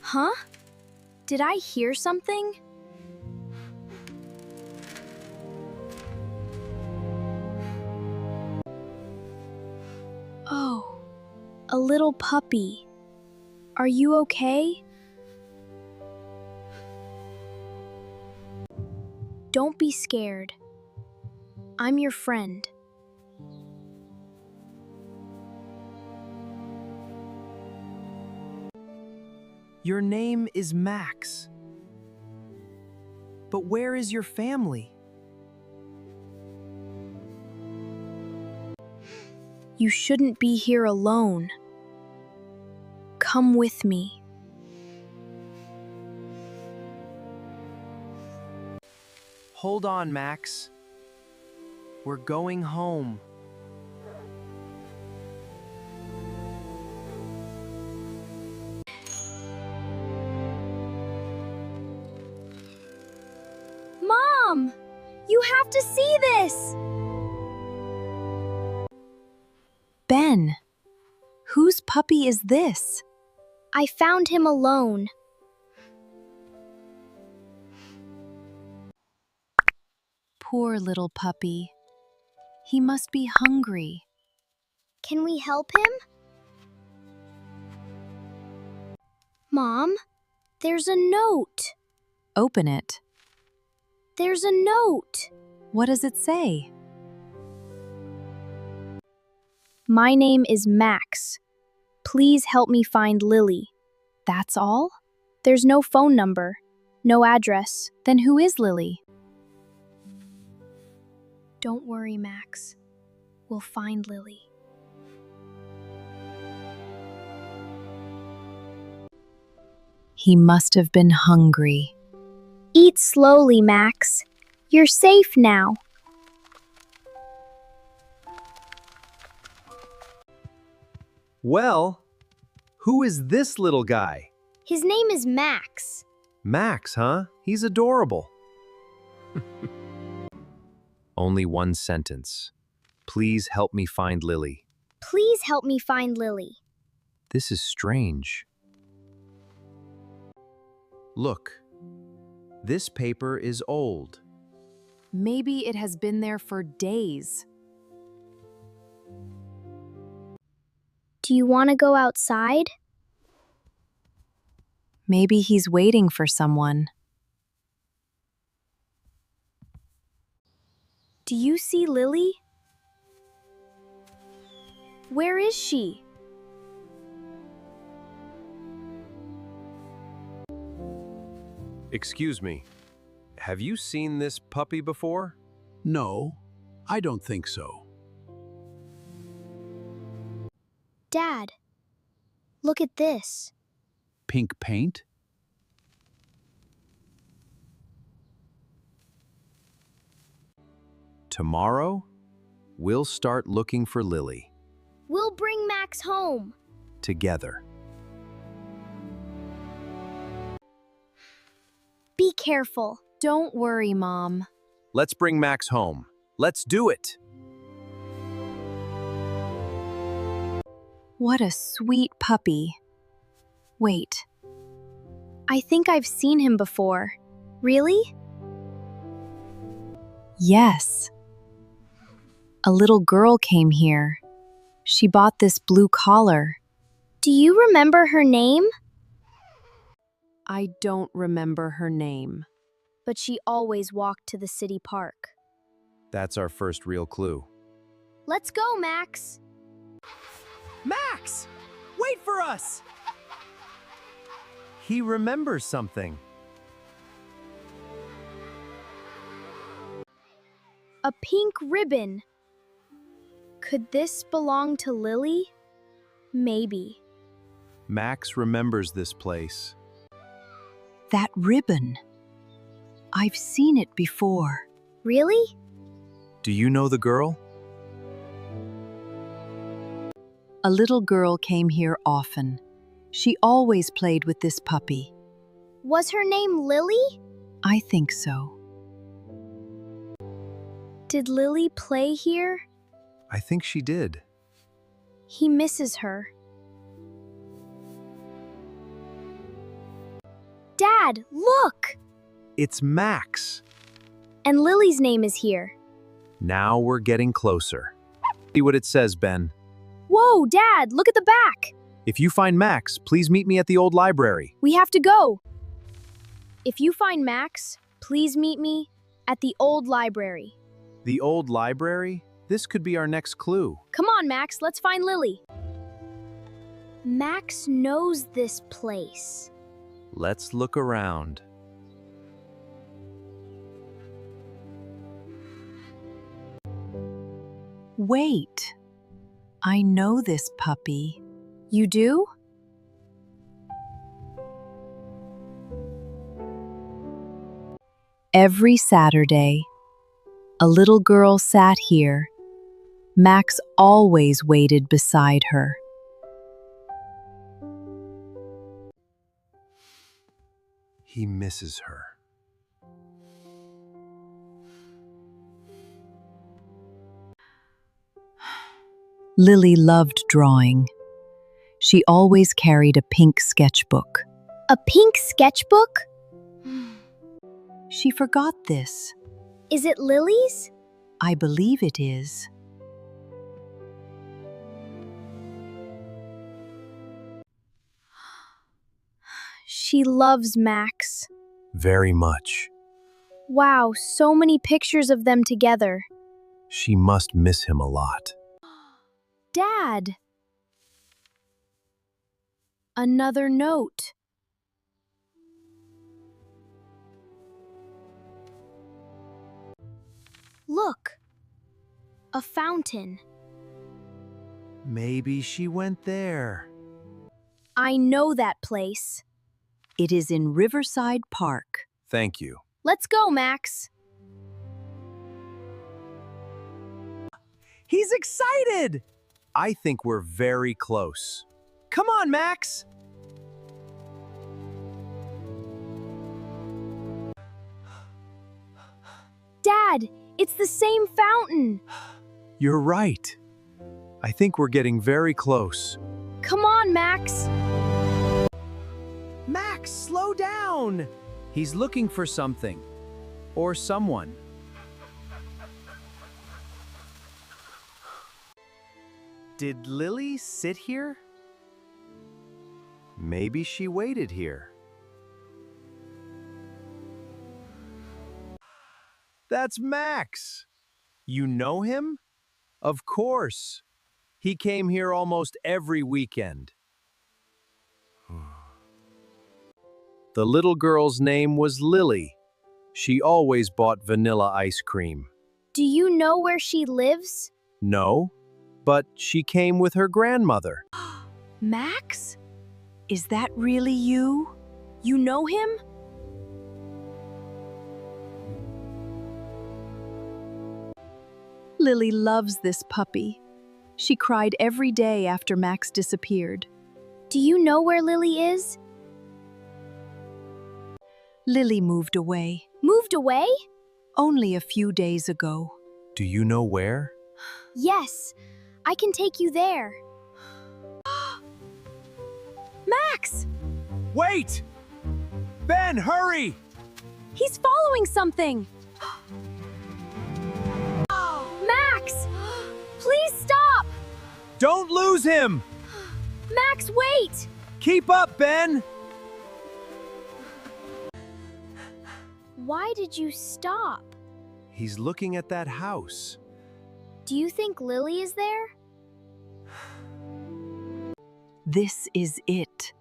Huh? Did I hear something? Oh, a little puppy. Are you okay? Don't be scared. I'm your friend. Your name is Max. But where is your family? You shouldn't be here alone. Come with me. Hold on, Max. We're going home. Mom! You have to see this! Ben, whose puppy is this? I found him alone. Poor little puppy. He must be hungry. Can we help him? Mom, there's a note. Open it. There's a note. What does it say? My name is Max. Please help me find Lily. That's all? There's no phone number, no address. Then who is Lily? Don't worry, Max. We'll find Lily. He must have been hungry. Eat slowly, Max. You're safe now. Well, who is this little guy? His name is Max. Max, huh? He's adorable. Only one sentence. Please help me find Lily. Please help me find Lily. This is strange. Look, this paper is old. Maybe it has been there for days. Do you want to go outside? Maybe he's waiting for someone. Do you see Lily? Where is she? Excuse me, have you seen this puppy before? No, I don't think so. Dad, look at this. Pink paint? Tomorrow, we'll start looking for Lily We'll bring Max home. together. Be careful. Don't worry, Mom. Let's bring Max home. Let's do it. What a sweet puppy. Wait, I think I've seen him before. Really? yes. A little girl came here. She bought this blue collar. Do you remember her name? I don't remember her name. But she always walked to the city park. That's our first real clue. Let's go, Max. Max! Wait for us! He remembers something. A pink ribbon. Could this belong to Lily? Maybe. Max remembers this place. That ribbon. I've seen it before. Really? Do you know the girl? A little girl came here often. She always played with this puppy. Was her name Lily? I think so. Did Lily play here? I think she did. He misses her. Dad, look! It's Max. And Lily's name is here. Now we're getting closer. See what it says, Ben. Whoa, Dad, look at the back! If you find Max, please meet me at the old library. We have to go. If you find Max, please meet me at the old library. The old library? This could be our next clue. Come on, Max, let's find Lily. Max knows this place. Let's look around. Wait. I know this puppy. You do? Every Saturday, a little girl sat here. Max always waited beside her. He misses her. Lily loved drawing. She always carried a pink sketchbook. A pink sketchbook? She forgot this. Is it Lily's? I believe it is. She loves Max. Very much. Wow, so many pictures of them together. She must miss him a lot. Dad! Another note. Look! A fountain. Maybe she went there. I know that place. It is in Riverside Park. Thank you. Let's go, Max. He's excited! I think we're very close. Come on, Max! Dad, it's the same fountain. You're right. I think we're getting very close. Come on, Max. Max, slow down! He's looking for something. Or someone. Did Lily sit here? Maybe she waited here. That's Max! You know him? Of course. He came here almost every weekend. The little girl's name was Lily. She always bought vanilla ice cream. Do you know where she lives? No, but she came with her grandmother. Max? Is that really you? You know him? Lily loves this puppy. She cried every day after Max disappeared. Do you know where Lily is? Lily moved away. Moved away? Only a few days ago. Do you know where? Yes, I can take you there. Max! Wait! Ben, hurry! He's following something! Max! Please stop! Don't lose him! Max, wait! Keep up, Ben! Why did you stop? He's looking at that house. Do you think Lily is there? This is it.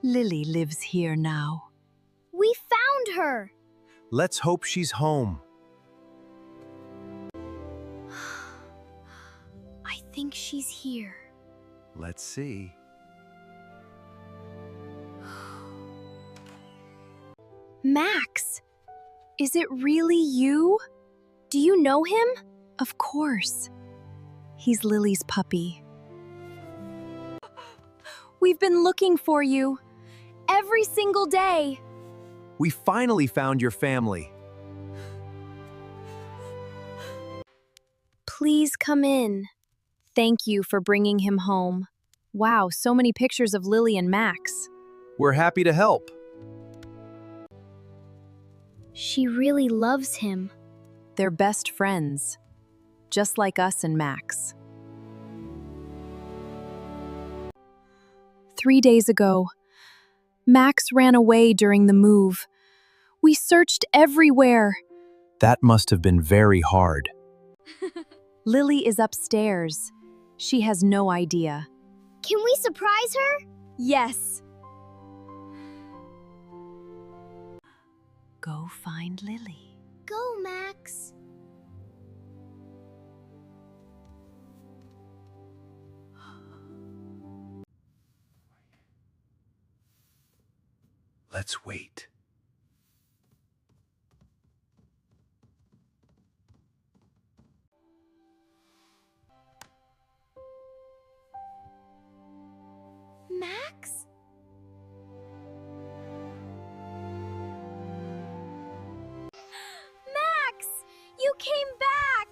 Lily lives here now. We found her! Let's hope she's home. I think she's here. Let's see. Max! Is it really you? Do you know him? Of course. He's Lily's puppy. We've been looking for you. Every single day. We finally found your family. Please come in. Thank you for bringing him home. Wow, so many pictures of Lily and Max. We're happy to help. She really loves him. They're best friends, just like us and Max. 3 days ago, Max ran away during the move. We searched everywhere. That must have been very hard. Lily is upstairs. She has no idea. Can we surprise her? Yes. Go find Lily. Go, Max. Let's wait. Max? Max! You came back!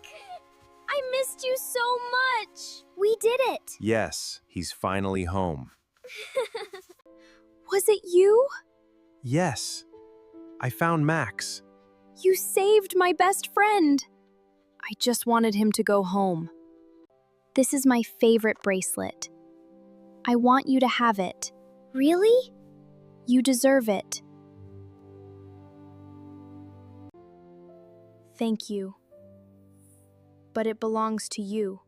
I missed you so much! We did it! Yes, he's finally home. Was it you? Yes, I found Max. You saved my best friend. I just wanted him to go home. This is my favorite bracelet. I want you to have it. Really? You deserve it. Thank you. But it belongs to you.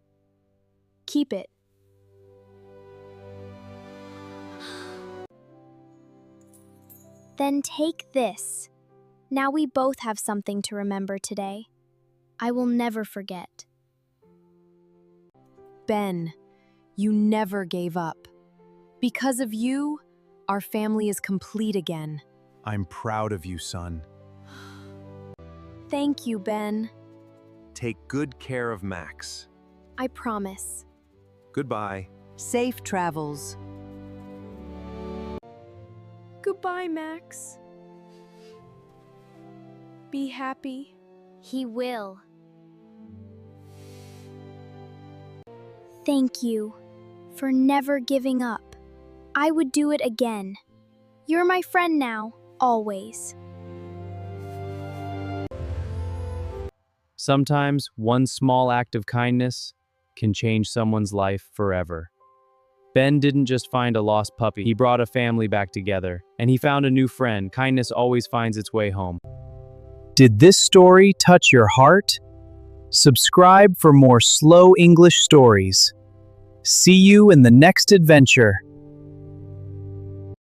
Keep it. Then take this. Now we both have something to remember today. I will never forget. Ben, you never gave up. Because of you, our family is complete again. I'm proud of you, son. Thank you, Ben. Take good care of Max. I promise. Goodbye. Safe travels. Goodbye, Max. Be happy. He will. Thank you for never giving up. I would do it again. You're my friend now, always. Sometimes one small act of kindness can change someone's life forever. Ben didn't just find a lost puppy, he brought a family back together, and he found a new friend. Kindness always finds its way home. Did this story touch your heart? Subscribe for more slow English stories. See you in the next adventure.